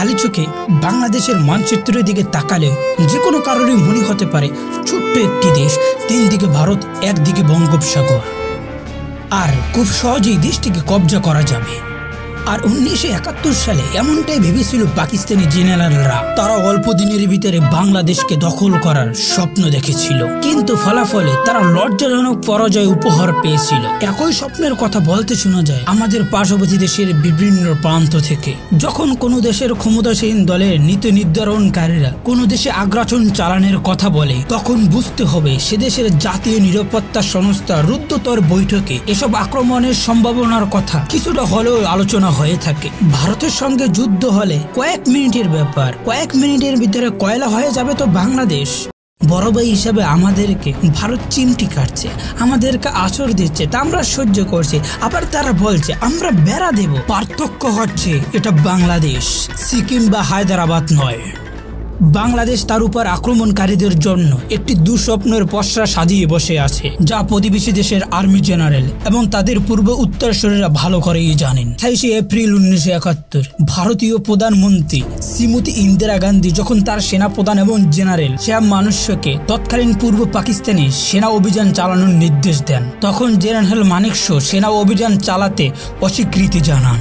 খালি চোখে বাংলাদেশের মানচিত্রের দিকে তাকালে যে কোনো কারণে মনে হতে পারে ছোট্ট একটি দেশ, তিন দিকে ভারত, একদিকে বঙ্গোপসাগর, আর খুব সহজেই দেশটিকে কবজা করা যাবে। আর 1971 সালে এমনটাই ভেবেছিল পাকিস্তানি জেনারেলরা। তারা অল্প দিনের ভিতরে বাংলাদেশকে দখল করার স্বপ্ন দেখেছিল, কিন্তু ফলাফলে তারা লজ্জাজনক পরাজয় উপহার পেয়েছিল। একই স্বপ্নের কথা বলতে শোনা যায় আমাদের পার্শ্ববর্তী দেশের বিভিন্ন প্রান্ত থেকে। যখন কোনো দেশের ক্ষমতাসীন দলের নীতি নির্ধারণকারীরা কোনো দেশে আগ্রাসন চালানোর কথা বলে, তখন বুঝতে হবে সে দেশের জাতীয় নিরাপত্তা সংস্থা রুদ্ধতর বৈঠকে এসব আক্রমণের সম্ভাবনার কথা কিছুটা হলেও আলোচনা হয়ে থাকে। ভারতের সঙ্গে যুদ্ধ হলে কয়েক মিনিটের ব্যাপার, কয়েক মিনিটের ভিতরে কয়লা হয়ে যাবে তো বাংলাদেশ। বড় ভাই হিসাবে আমাদেরকে ভারত চিমটি কাটছে, আমাদেরকে আছর দিচ্ছে, তা আমরা সহ্য করছি। আবার তারা বলছে আমরা বেড়া দেব। পার্থক্য হচ্ছে এটা বাংলাদেশ, সিকিম বা হায়দ্রাবাদ নয়। বাংলাদেশ তার উপর আক্রমণকারীদের জন্য একটি দুঃস্বপ্নের পসরা সাজিয়ে বসে আছে, যা প্রতিবেশী দেশের আর্মি জেনারেল এবং তাদের পূর্ব উত্তরসূরিরা ভালো করেই জানেন। 28 এপ্রিল 1971 ভারতীয় প্রধানমন্ত্রী শ্রীমতী ইন্দিরা গান্ধী যখন তার সেনাপ্রধান এবং জেনারেল শ্যাম মানেকশকে তৎকালীন পূর্ব পাকিস্তানে সেনা অভিযান চালানোর নির্দেশ দেন, তখন জেনারেল মানেকশ সেনা অভিযান চালাতে অস্বীকৃতি জানান।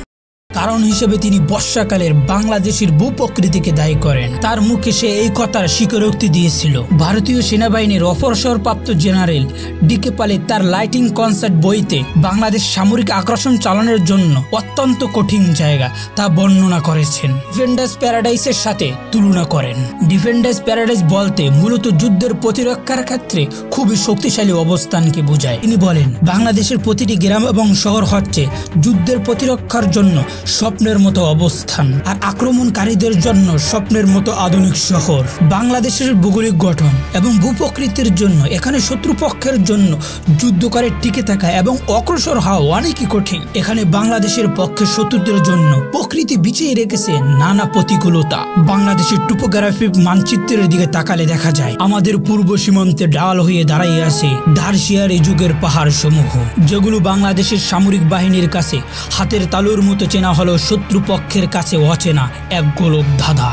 কারণ হিসেবে তিনি বর্ষাকালের বাংলাদেশের ভূপ্রকৃতিকে দায়ী করেন। তার মুখে সে এই কথার স্বীকারোক্তি দিয়েছিল। ভারতীয় সেনাবাহিনীর অবসরপ্রাপ্ত জেনারেল ডিকে পালে তার লাইটিং কনসার্ট বইতে বাংলাদেশ সামরিক আগ্রাসন চালানোর জন্য অত্যন্ত কঠিন জায়গা তা বর্ণনা করেছেন। ডিফেন্ডার্স প্যারাডাইসের সাথে তুলনা করেন। ডিফেন্ডার্স প্যারাডাইস বলতে মূলত যুদ্ধের প্রতিরক্ষার ক্ষেত্রে খুবই শক্তিশালী অবস্থানকে বোঝায়। তিনি বলেন বাংলাদেশের প্রতিটি গ্রাম এবং শহর হচ্ছে যুদ্ধের প্রতিরক্ষার জন্য স্বপ্নের মতো অবস্থান, আর আক্রমণকারীদের জন্য স্বপ্নের মতো আধুনিক শহর। বাংলাদেশের ভৌগোলিক গঠন এবং ভূপ্রকৃতির জন্য এখানে শত্রুপক্ষের জন্য যুদ্ধ করে টিকে থাকা এবং অগ্রসর হওয়া অনেকই কঠিন। এখানে বাংলাদেশের পক্ষে শত্রুদের জন্য প্রকৃতি বিছিয়ে রেখেছে নানা প্রতিকূলতা। বাংলাদেশের টোপোগ্রাফিক মানচিত্রের দিকে তাকালে দেখা যায় আমাদের পূর্ব সীমান্তে ঢাল হয়ে দাঁড়িয়ে আছে ডারশিয়ার এই যুগের পাহাড় সমূহ, যেগুলো বাংলাদেশের সামরিক বাহিনীর কাছে হাতের তালুর মতো চেনা হলো শত্রুপক্ষের কাছে অচেনা এক গোলক ধাঁধা।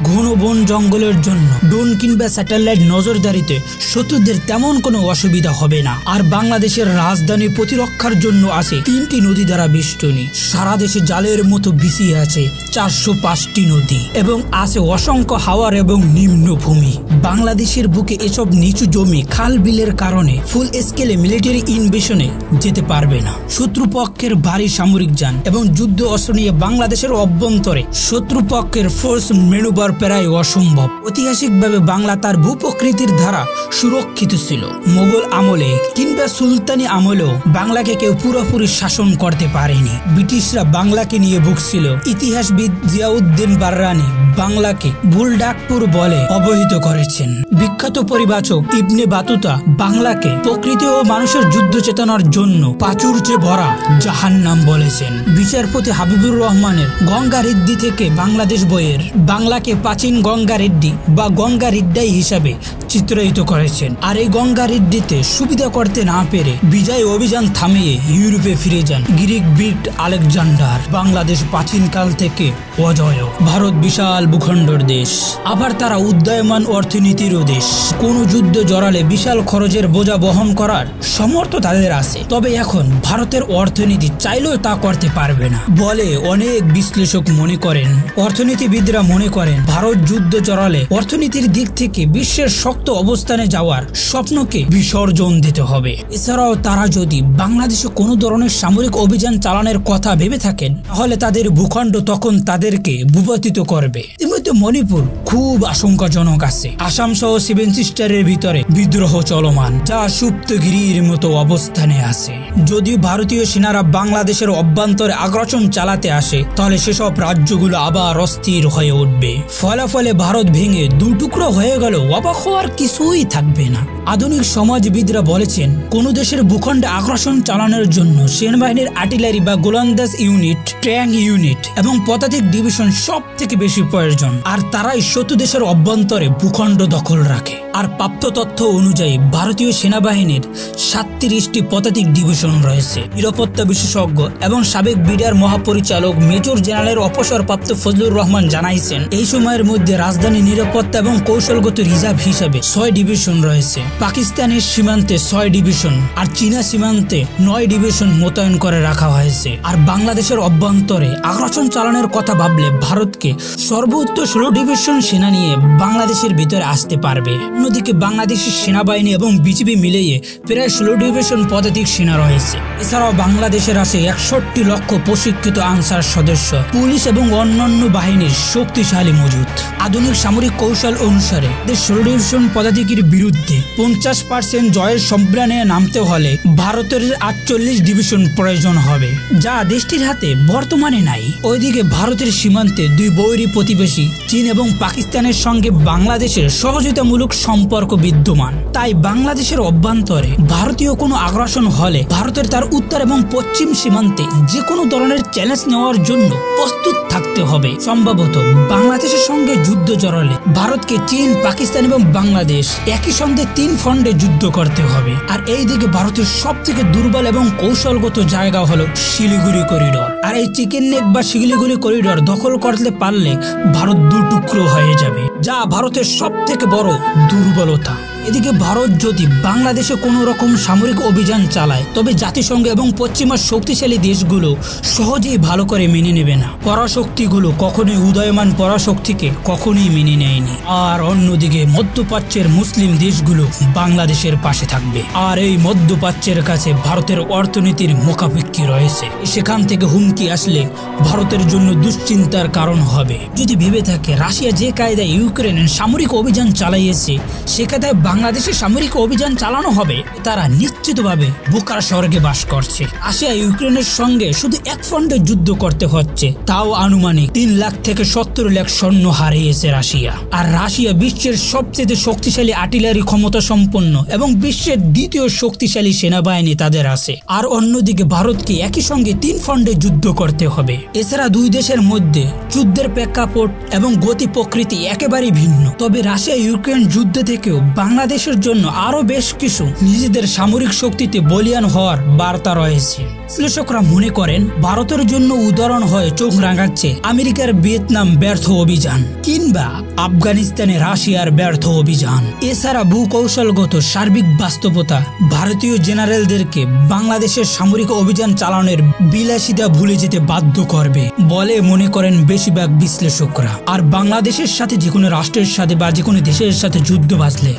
ঘন বন জঙ্গলের জন্য ড্রোন কিংবা স্যাটেলাইট নজরদারিতে শত্রুদের তেমন কোনো অসুবিধা হবে না। আর বাংলাদেশের রাজধানী প্রতিরক্ষার জন্য আছে 3টি নদী দ্বারা বেষ্টনী। সারা দেশে জালের মতো বিছিয়ে আছে 405টি নদী এবং আছে অসংখ্য হাওর এবং নিম্নভূমি। বাংলাদেশের বুকে এসব নিচু জমি খাল বিলের কারণে ফুল স্কেলে মিলিটারি ইনভেশনে যেতে পারবে না। শত্রুপক্ষের ভারী সামরিক যান এবং যুদ্ধ অস্ত্র নিয়ে বাংলাদেশের অভ্যন্তরে শত্রুপক্ষের ফোর্স ম্যানুভার প্রায় অসম্ভব। ঐতিহাসিকভাবে বাংলা তার ভূপ্রকৃতির দ্বারা সুরক্ষিত ছিল। মোগল আমলে কিংবা সুলতানি আমলেও বাংলাকে কেউ পুরোপুরি শাসন করতে পারেনি। ব্রিটিশরা বাংলাকে নিয়ে ভুগছিল। ইতিহাসবিদ জিয়াউদ্দিন বাররানি বাংলাকে বুলডাকপুর বলে অবহিত করেছেন। বিখ্যাত পরিবাচক ইবনে বাতুতা বাংলাকে প্রকৃতি ও মানুষের যুদ্ধ চেতনার জন্য প্রাচুর্যে ভরা জাহান্নাম বলেছেন। বিচারপতি হাবিবুর রহমানের গঙ্গা রেড্ডি থেকে বাংলাদেশ বইয়ের বাংলাকে প্রাচীন গঙ্গা রেড্ডি বা গঙ্গা রেড্ডাই হিসাবে চিত্রায়িত করেছেন। আর এই গঙ্গা রেড্ডিতে সুবিধা করতে না পেরে বিজয় অভিযান থামিয়ে ইউরোপে ফিরে যান গ্রিক বীর আলেকজান্ডার। বাংলাদেশ প্রাচীনকাল থেকে অজয়। ভারত বিশাল ভূখণ্ডের দেশ, আবার তারা উদীয়মান অর্থনীতিরও দেশ। কোন যুদ্ধ জড়ালে বিশাল খরচের বোঝা বহন করার সামর্থ্য তাদের আছে। তবে এখন ভারতের অর্থনীতি চাইলেও তা করতে পারবে না বলে অনেক বিশ্লেষক মনে করেন। অর্থনীতিবিদরা মনে করেন ভারত যুদ্ধ জড়ালে অর্থনীতির দিক থেকে বিশ্বের শক্ত অবস্থানে যাওয়ার স্বপ্নকে বিসর্জন দিতে হবে। এছাড়াও তারা যদি বাংলাদেশে কোনো ধরনের সামরিক অভিযান চালানোর কথা ভেবে থাকেন, তাহলে তাদের ভূখণ্ড তখন তাদেরকে ভূপাতিত করবে। ইতিমধ্যে মণিপুর খুব আশঙ্কাজনক আছে। আসাম সহ 7 সিস্টারের ভিতরে বিদ্রোহ চলমান, যা সুপ্তগিরির মতো অবস্থানে আছে। যদি ভারতীয় সেনারা বাংলাদেশের অভ্যন্তরে আগ্রাসন চালাতে আসে, তাহলে সেসব রাজ্যগুলো আবার অস্থির হয়ে উঠবে। ফলাফলে ভারত ভেঙে দু টুকরো হয়ে গেল, অবাক হওয়ার কিছুই থাকবে না। আধুনিক সমাজবিদরা বলেছেন, কোন দেশের ভূখণ্ডে আগ্রাসন চালানোর জন্য সেনাবাহিনীর আর্টিলারি বা গোলন্দাজ ইউনিট, ট্যাঙ্ক ইউনিট এবং পদাতিক ডিভিশন সব থেকে বেশি প্রয়োজন। আর তারাই শত্রু দেশের অভ্যন্তরে ভূখণ্ড দখল রাখে। আর প্রাপ্ত তথ্য অনুযায়ী ভারতীয় সেনাবাহিনীর 37টি পদাতিক ডিভিশন রয়েছে। নিরাপত্তা বিশেষজ্ঞ এবং সাবেক বিডিআর মহাপরিচালক মেজর জেনারেল অবসরপ্রাপ্ত ফজলুর রহমান জানাইছেন, এই সময়ের মধ্যে রাজধানী নিরাপত্তা এবং কৌশলগত রিজার্ভ হিসাবে 6 ডিভিশন রয়েছে। পাকিস্তানের সীমান্তে 6 ডিভিশন আর চীনা সীমান্তে 9 ডিভিশন মোতায়েন করে রাখা হয়েছে। আর বাংলাদেশের অভ্যন্তরে আগ্রাসন চালানোর কথা ভাবলে ভারতকে সর্বোচ্চ 16 ডিভিশন সেনা নিয়ে বাংলাদেশের ভিতরে আসতে পারবে। অন্যদিকে বাংলাদেশের সেনাবাহিনী এবং বিজিবি মিলিয়ে প্রায় 16 ডিভিশন পদাতিক সেনা রয়েছে। এছাড়াও বাংলাদেশের আছে 61 লক্ষ প্রশিক্ষিত আনসার সদস্য, পুলিশ এবং অন্যান্য বাহিনীর শক্তিশালী মজুদ। আধুনিক সামরিক কৌশল অনুসারে 16 ডিভিশন পদাতিকের বিরুদ্ধে 50% জয়ের সম্প্রাণে নামতে হলে ভারতের 48 ডিভিশন প্রয়োজন হবে, যা দেশটির হাতে বর্তমানে নাই। ওইদিকে ভারতের সীমান্তে 2 বৈরী প্রতিবেশী চীন এবং পাকিস্তানের সঙ্গে বাংলাদেশের সহযোগিতামূলক সম্পর্ক বিদ্যমান। তাই বাংলাদেশের অভ্যন্তরে ভারতীয় কোনো আগ্রাসন হলে ভারতের তার উত্তর এবং পশ্চিম সীমান্তে যে কোনো ধরনের চ্যালেঞ্জ নেওয়ার জন্য প্রস্তুত থাকতে হবে। সম্ভবত বাংলাদেশের সঙ্গে যুদ্ধ জড়ালে ভারতকে চীন, পাকিস্তান এবং বাংলাদেশ একই সঙ্গে 3 ফ্রন্টে যুদ্ধ করতে হবে। আর এই দিকে ভারতের সব থেকে দুর্বল এবং কৌশলগত জায়গা হলো শিলিগুড়ি করিডোর। আর এই চিকেন নেক বা শিলিগুড়ি করিডোর দখল করতে পারলে ভারত 2 টুকরো হয়ে যাবে, যা ভারতের সব থেকে বড় দুর্বলতা। এদিকে ভারত যদি বাংলাদেশে কোনো রকম সামরিক অভিযান চালায় তবে জাতিসংঘ এবং পশ্চিমা শক্তিশালী দেশগুলো সহজেই ভালো করে মেনে নেবে না। পরাশক্তিগুলো কখনোই উদয়মান পরাশক্তিকে কখনোই মেনে নেয়নি। আর অন্যদিকে মধ্যপ্রাচ্যের মুসলিম দেশগুলো বাংলাদেশের পাশে থাকবে। আর এই মধ্যপ্রাচ্যের কাছে ভারতের অর্থনীতির মুখাপেক্ষী রয়েছে। সেখান থেকে হুমকি আসলে ভারতের জন্য দুশ্চিন্তার কারণ হবে। যদি ভেবে থাকে রাশিয়া যে কায়দায় ইউক্রেনের সামরিক অভিযান চালাইয়েছে সে কায়দায় বাংলাদেশে সামরিক অভিযান চালানো হবে, তারা নিশ্চিতভাবে বোকার স্বর্গে বাস করছে। রাশিয়া ইউক্রেনের সঙ্গে শুধু এক ফ্রন্টে যুদ্ধ করতে হচ্ছে, তাও আনুমানিক 3 লাখ থেকে 70 লাখ সৈন্য হারিয়েছে রাশিয়া। আর রাশিয়া বিশ্বের সবচেয়ে শক্তিশালী আর্টিলারি ক্ষমতা সম্পন্ন এবং বিশ্বের দ্বিতীয় শক্তিশালী সেনাবাহিনী তাদের আছে। আর অন্যদিকে ভারতকে একই সঙ্গে 3 ফ্রন্টে যুদ্ধ করতে হবে। এছাড়া 2 দেশের মধ্যে যুদ্ধের প্রেক্ষাপট এবং গতি প্রকৃতি একেবারেই ভিন্ন। তবে রাশিয়া ইউক্রেন যুদ্ধ থেকেও বাংলাদেশের জন্য আরো বেশ কিছু নিজেদের সামরিক শক্তিতে বলিয়ান হওয়ার বার্তা রয়েছে। বিশ্লেষকরা মনে করেন ভারতের জন্য উদাহরণ হয়ে চোখ রাঙাচ্ছে আমেরিকার ভিয়েতনাম ব্যর্থ অভিযান কিংবা আফগানিস্তানে রাশিয়ার ব্যর্থ অভিযান। এছাড়া ভূকৌশলগত সার্বিক বাস্তবতা ভারতীয় জেনারেলদেরকে বাংলাদেশের সামরিক অভিযান চালানোর বিলাসিতা ভুলে যেতে বাধ্য করবে বলে মনে করেন বেশিরভাগ বিশ্লেষকরা। আর বাংলাদেশের সাথে যে কোনো রাষ্ট্রের সাথে বা যে কোনো দেশের সাথে যুদ্ধ বাঁচলে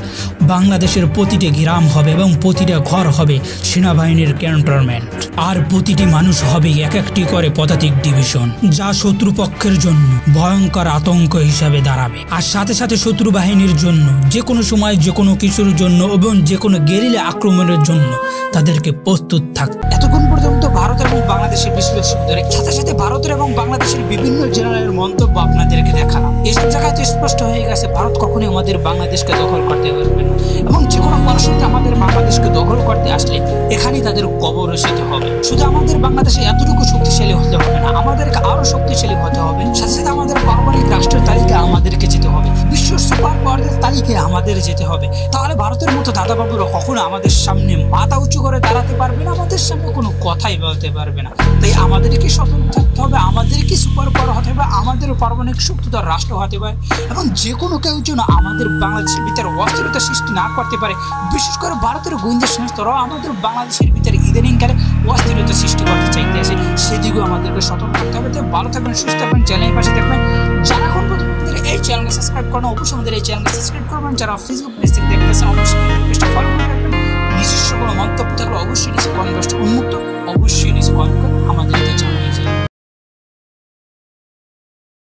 বাংলাদেশের প্রতিটি গ্রাম হবে এবং প্রতিটা ঘর হবে সেনাবাহিনীর ক্যান্টনমেন্ট। আর প্রতিটি মানুষ হবে এক একটি করে পদাতিক ডিভিশন, যা শত্রুপক্ষের জন্য ভয়ঙ্কর আতঙ্ক হিসাবে দাঁড়াবে। আর সাথে সাথে শত্রু বাহিনীর জন্য যে কোনো সময় যে কোনো কিছুর জন্য এবং যে কোনো গেরিলা আক্রমণের জন্য তাদেরকে প্রস্তুত থাকতে। এতক্ষণ পর্যন্ত ভারত এবং বাংলাদেশের বিশ্লেষকদের সাথে সাথে ভারতের এবং বাংলাদেশের বিভিন্ন জেনারেলের মন্তব্য আপনাদেরকে দেখালাম। এইসব জায়গায় তো স্পষ্ট হয়ে গেছে ভারত কখনোই আমাদের বাংলাদেশকে দখল করতে পারবে না এবং যে কোনো পরাশক্তি আমাদের বাংলাদেশকে দখল করতে আসলে এখানেই তাদের কবর রচিত হবে। শুধু আমাদের বাংলাদেশে এতটুকু শক্তিশালী হতে হবে না, আমাদেরকে আরো শক্তিশালী হতে হবে। সাথে সাথে আমাদের পারমাণবিক রাষ্ট্রের তালিকায় আমাদেরকে যেতে হবে, বিশ্ব সুপার পাওয়ারের তালিকায় আমাদের যেতে হবে। তাহলে ভারতের মতো দাদাবাবুরা কখনো আমাদের সামনে মাথা উঁচু করে দাঁড়াতে পারবে না, আমাদের সামনে কোনো কথাই বলতে পারবে না। তাই আমাদেরকে সতর্ক থাকতে হবে, আমাদেরকে সুপার পাওয়ার হতে হবে, আমাদের পারমাণবিক শক্তিধর রাষ্ট্র হতে হবে এবং যে কোনো কেউ যেন আমাদের বাংলাদেশের ভিতরে অস্থিরতা সৃষ্টি না করতে পারে। বিশেষ করে ভারতের গোয়েন্দা সংস্থারাও আমাদের বাংলাদেশের ভিতরে ইদানিংকালে অস্থিরতা সৃষ্টি করতে চাইতেছে, সেদিকেও আমাদেরকে সতর্ক থাকতে হবে। তাই ভালো থাকবেন, সুস্থ থাকবেন, চ্যানেলের পাশে থাকবেন। যারা এখন পর্যন্ত এই চ্যানেলকে সাবস্ক্রাইব করেন অবশ্যই আমাদের এই চ্যানেলকে সাবস্ক্রাইব করবেন। যারা ফেসবুক পেজ থেকে দেখতেছেন অবশ্যই ফলো